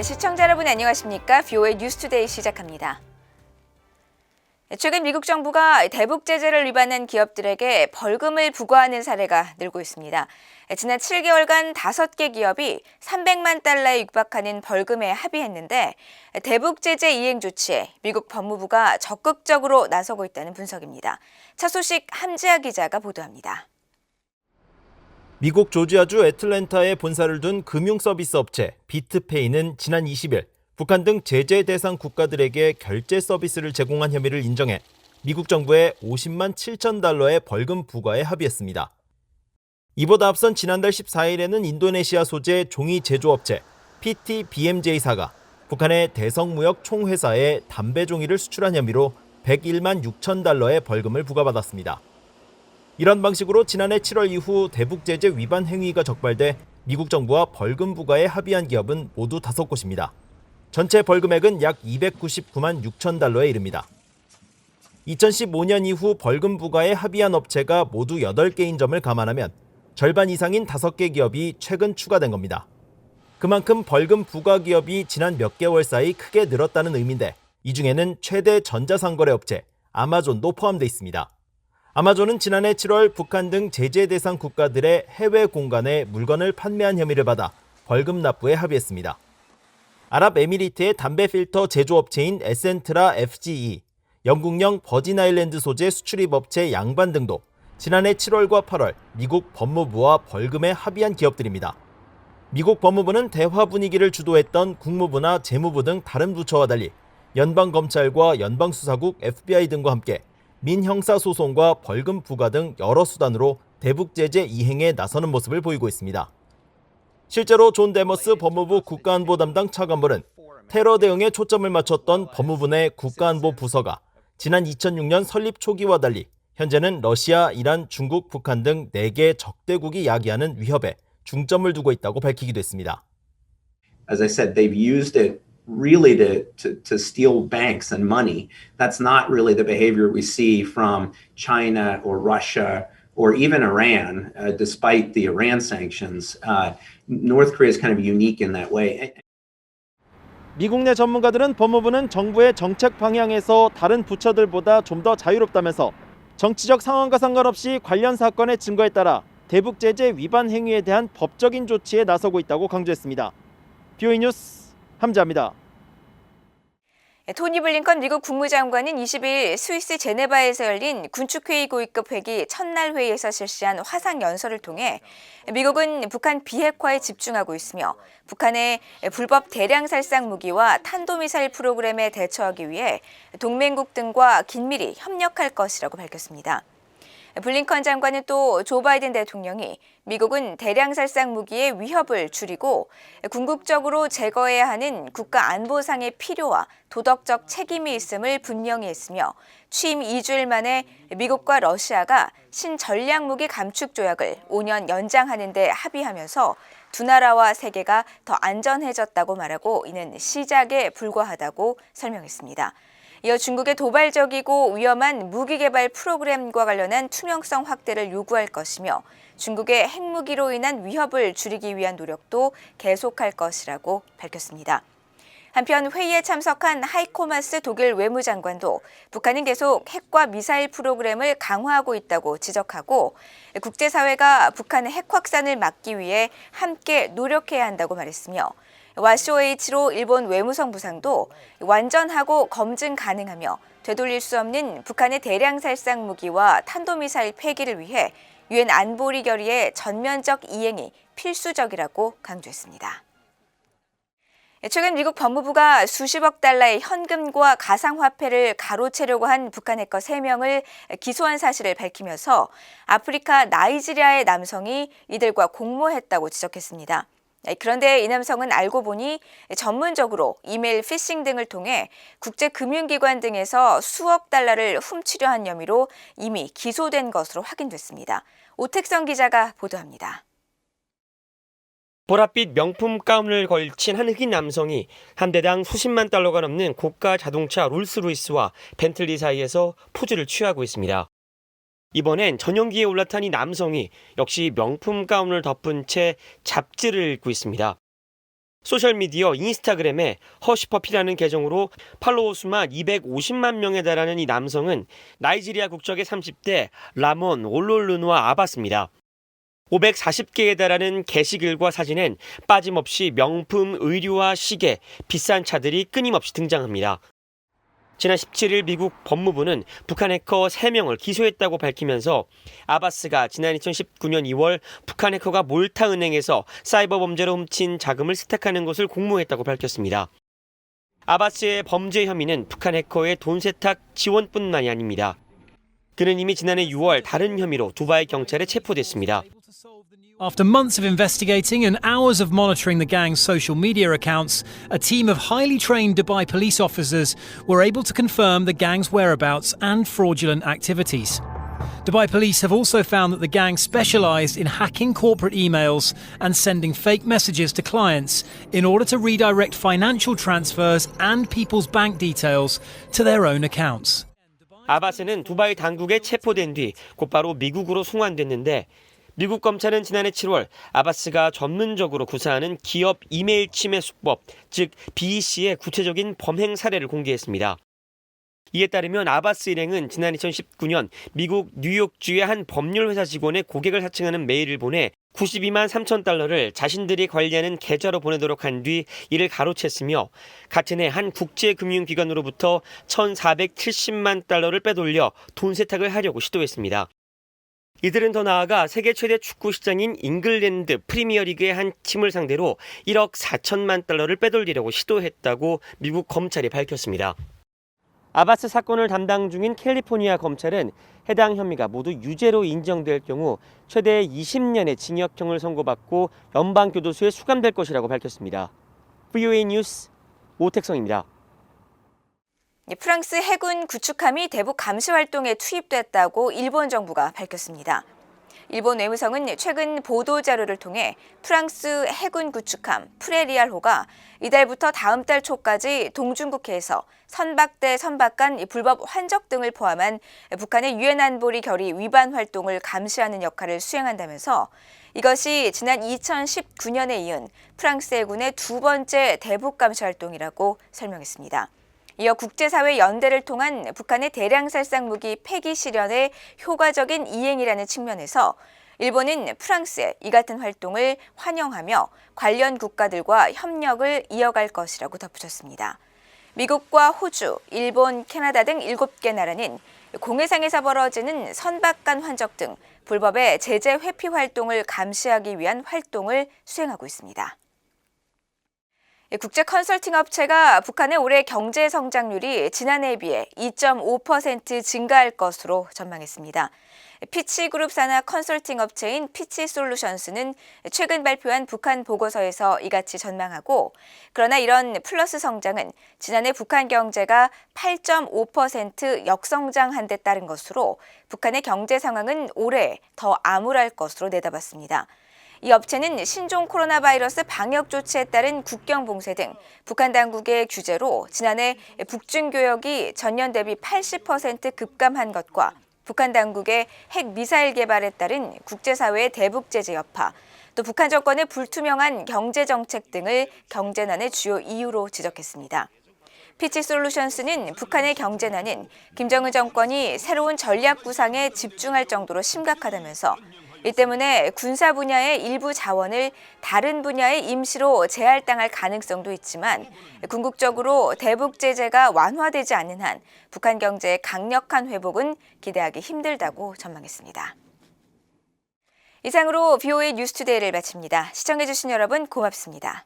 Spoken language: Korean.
시청자 여러분 안녕하십니까? VOA 뉴스투데이 시작합니다. 최근 미국 정부가 대북 제재를 위반한 기업들에게 벌금을 부과하는 사례가 늘고 있습니다. 지난 7개월간 5개 기업이 300만 달러에 육박하는 벌금에 합의했는데 대북 제재 이행 조치에 미국 법무부가 적극적으로 나서고 있다는 분석입니다. 첫 소식 함지아 기자가 보도합니다. 미국 조지아주 애틀랜타에 본사를 둔 금융 서비스 업체 비트페이는 지난 20일 북한 등 제재 대상 국가들에게 결제 서비스를 제공한 혐의를 인정해 미국 정부에 50만 7천 달러의 벌금 부과에 합의했습니다. 이보다 앞선 지난달 14일에는 인도네시아 소재 종이 제조업체 PTBMJ사가 북한의 대성무역 총회사에 담배 종이를 수출한 혐의로 101만 6천 달러의 벌금을 부과받았습니다. 이런 방식으로 지난해 7월 이후 대북 제재 위반 행위가 적발돼 미국 정부와 벌금 부과에 합의한 기업은 모두 5곳입니다. 전체 벌금액은 약 299만 6천 달러에 이릅니다. 2015년 이후 벌금 부과에 합의한 업체가 모두 8개인 점을 감안하면 절반 이상인 5개 기업이 최근 추가된 겁니다. 그만큼 벌금 부과 기업이 지난 몇 개월 사이 크게 늘었다는 의미인데 이 중에는 최대 전자상거래 업체 아마존도 포함돼 있습니다. 아마존은 지난해 7월 북한 등 제재 대상 국가들의 해외 공간에 물건을 판매한 혐의를 받아 벌금 납부에 합의했습니다. 아랍에미리트의 담배 필터 제조업체인 에센트라 FGE, 영국령 버진아일랜드 소재 수출입 업체 양반 등도 지난해 7월과 8월 미국 법무부와 벌금에 합의한 기업들입니다. 미국 법무부는 대화 분위기를 주도했던 국무부나 재무부 등 다른 부처와 달리 연방검찰과 연방수사국 FBI 등과 함께 민형사소송과 벌금 부과 등 여러 수단으로 대북 제재 이행에 나서는 모습을 보이고 있습니다. 실제로 존 데머스 법무부 국가안보 담당 차관보는 테러 대응에 초점을 맞췄던 법무부 내 국가안보 부서가 지난 2006년 설립 초기와 달리 현재는 러시아, 이란, 중국, 북한 등 4개 적대국이 야기하는 위협에 중점을 두고 있다고 밝히기도 했습니다. As I said, they've used it really to steal banks and money. That's not really the behavior we see from China or Russia or even Iran, despite the Iran sanctions. North Korea is kind of unique in that way. 미국 내 전문가들은 법무부는 정부의 정책 방향에서 다른 부처들보다 좀 더 자유롭다면서 정치적 상황과 상관없이 관련 사건의 증거에 따라 대북 제재 위반 행위에 대한 법적인 조치에 나서고 있다고 강조했습니다. VOA 뉴스 함지아입니다. 토니 블링컨 미국 국무장관은 20일 스위스 제네바에서 열린 군축회의 고위급 회기 첫날 회의에서 실시한 화상연설을 통해 미국은 북한 비핵화에 집중하고 있으며 북한의 불법 대량 살상 무기와 탄도미사일 프로그램에 대처하기 위해 동맹국 등과 긴밀히 협력할 것이라고 밝혔습니다. 블링컨 장관은 또 조 바이든 대통령이 미국은 대량 살상 무기의 위협을 줄이고 궁극적으로 제거해야 하는 국가 안보상의 필요와 도덕적 책임이 있음을 분명히 했으며 취임 2주일 만에 미국과 러시아가 신전략무기 감축 조약을 5년 연장하는 데 합의하면서 두 나라와 세계가 더 안전해졌다고 말하고 이는 시작에 불과하다고 설명했습니다. 이어 중국의 도발적이고 위험한 무기 개발 프로그램과 관련한 투명성 확대를 요구할 것이며 중국의 핵무기로 인한 위협을 줄이기 위한 노력도 계속할 것이라고 밝혔습니다. 한편 회의에 참석한 하이코 마스 독일 외무장관도 북한은 계속 핵과 미사일 프로그램을 강화하고 있다고 지적하고 국제사회가 북한의 핵 확산을 막기 위해 함께 노력해야 한다고 말했으며 와쇼에이치로 일본 외무성 부상도 완전하고 검증 가능하며 되돌릴 수 없는 북한의 대량 살상 무기와 탄도미사일 폐기를 위해 유엔 안보리 결의의 전면적 이행이 필수적이라고 강조했습니다. 최근 미국 법무부가 수십억 달러의 현금과 가상화폐를 가로채려고 한 북한 해커 3명을 기소한 사실을 밝히면서 아프리카 나이지리아의 남성이 이들과 공모했다고 지적했습니다. 그런데 이 남성은 알고 보니 전문적으로 이메일 피싱 등을 통해 국제금융기관 등에서 수억 달러를 훔치려 한 혐의로 이미 기소된 것으로 확인됐습니다. 오택성 기자가 보도합니다. 보랏빛 명품 가운을 걸친 한 흑인 남성이 한 대당 수십만 달러가 넘는 고가 자동차 롤스로이스와 벤틀리 사이에서 포즈를 취하고 있습니다. 이번엔 전용기에 올라탄 이 남성이 역시 명품 가운을 덮은 채 잡지를 읽고 있습니다. 소셜미디어 인스타그램에 허쉬퍼피라는 계정으로 팔로워 수만 250만 명에 달하는 이 남성은 나이지리아 국적의 30대 라몬 올롤루누아 아바스입니다. 540개에 달하는 게시글과 사진엔 빠짐없이 명품, 의류와 시계, 비싼 차들이 끊임없이 등장합니다. 지난 17일 미국 법무부는 북한 해커 3명을 기소했다고 밝히면서 아바스가 지난 2019년 2월 북한 해커가 몰타은행에서 사이버 범죄로 훔친 자금을 세탁하는 것을 공모했다고 밝혔습니다. 아바스의 범죄 혐의는 북한 해커의 돈 세탁 지원뿐만이 아닙니다. 그는 이미 지난해 6월 다른 혐의로 두바이 경찰에 체포됐습니다. After months of investigating and hours of monitoring the gang's social media accounts, a team of highly trained Dubai police officers were able to confirm the gang's whereabouts and fraudulent activities. Dubai police have also found that the gang specialised in hacking corporate emails and sending fake messages to clients in order to redirect financial transfers and people's bank details to their own accounts. 아바스는 두바이 당국에 체포된 뒤 곧바로 미국으로 송환됐는데 미국 검찰은 지난해 7월 아바스가 전문적으로 구사하는 기업 이메일 침해 수법, 즉 BEC의 구체적인 범행 사례를 공개했습니다. 이에 따르면 아바스 일행은 지난 2019년 미국 뉴욕주의 한 법률회사 직원의 고객을 사칭하는 메일을 보내 92만 3천 달러를 자신들이 관리하는 계좌로 보내도록 한 뒤 이를 가로챘으며 같은 해 한 국제금융기관으로부터 1,470만 달러를 빼돌려 돈 세탁을 하려고 시도했습니다. 이들은 더 나아가 세계 최대 축구 시장인 잉글랜드 프리미어리그의 한 팀을 상대로 1억 4천만 달러를 빼돌리려고 시도했다고 미국 검찰이 밝혔습니다. 아바스 사건을 담당 중인 캘리포니아 검찰은 해당 혐의가 모두 유죄로 인정될 경우 최대 20년의 징역형을 선고받고 연방교도소에 수감될 것이라고 밝혔습니다. VOA 뉴스 오택성입니다. 프랑스 해군 구축함이 대북 감시 활동에 투입됐다고 일본 정부가 밝혔습니다. 일본 외무성은 최근 보도자료를 통해 프랑스 해군 구축함 프레리알호가 이달부터 다음 달 초까지 동중국해에서 선박대 선박간 불법 환적 등을 포함한 북한의 유엔 안보리 결의 위반 활동을 감시하는 역할을 수행한다면서 이것이 지난 2019년에 이은 프랑스 해군의 두 번째 대북 감시 활동이라고 설명했습니다. 이어 국제사회 연대를 통한 북한의 대량 살상 무기 폐기 실현의 효과적인 이행이라는 측면에서 일본은 프랑스의 이 같은 활동을 환영하며 관련 국가들과 협력을 이어갈 것이라고 덧붙였습니다. 미국과 호주, 일본, 캐나다 등 7개 나라는 공해상에서 벌어지는 선박 간 환적 등 불법의 제재 회피 활동을 감시하기 위한 활동을 수행하고 있습니다. 국제 컨설팅 업체가 북한의 올해 경제 성장률이 지난해에 비해 2.5% 증가할 것으로 전망했습니다. 피치그룹 산하 컨설팅 업체인 피치솔루션스는 최근 발표한 북한 보고서에서 이같이 전망하고, 그러나 이런 플러스 성장은 지난해 북한 경제가 8.5% 역성장한 데 따른 것으로 북한의 경제 상황은 올해 더 암울할 것으로 내다봤습니다. 이 업체는 신종 코로나 바이러스 방역 조치에 따른 국경 봉쇄 등 북한 당국의 규제로 지난해 북중 교역이 전년 대비 80% 급감한 것과 북한 당국의 핵 미사일 개발에 따른 국제사회의 대북 제재 여파, 또 북한 정권의 불투명한 경제 정책 등을 경제난의 주요 이유로 지적했습니다. 피치솔루션스는 북한의 경제난은 김정은 정권이 새로운 전략 구상에 집중할 정도로 심각하다면서 이 때문에 군사 분야의 일부 자원을 다른 분야에 임시로 제할당할 가능성도 있지만 궁극적으로 대북 제재가 완화되지 않는 한 북한 경제의 강력한 회복은 기대하기 힘들다고 전망했습니다. 이상으로 VOA 뉴스투데이를 마칩니다. 시청해주신 여러분 고맙습니다.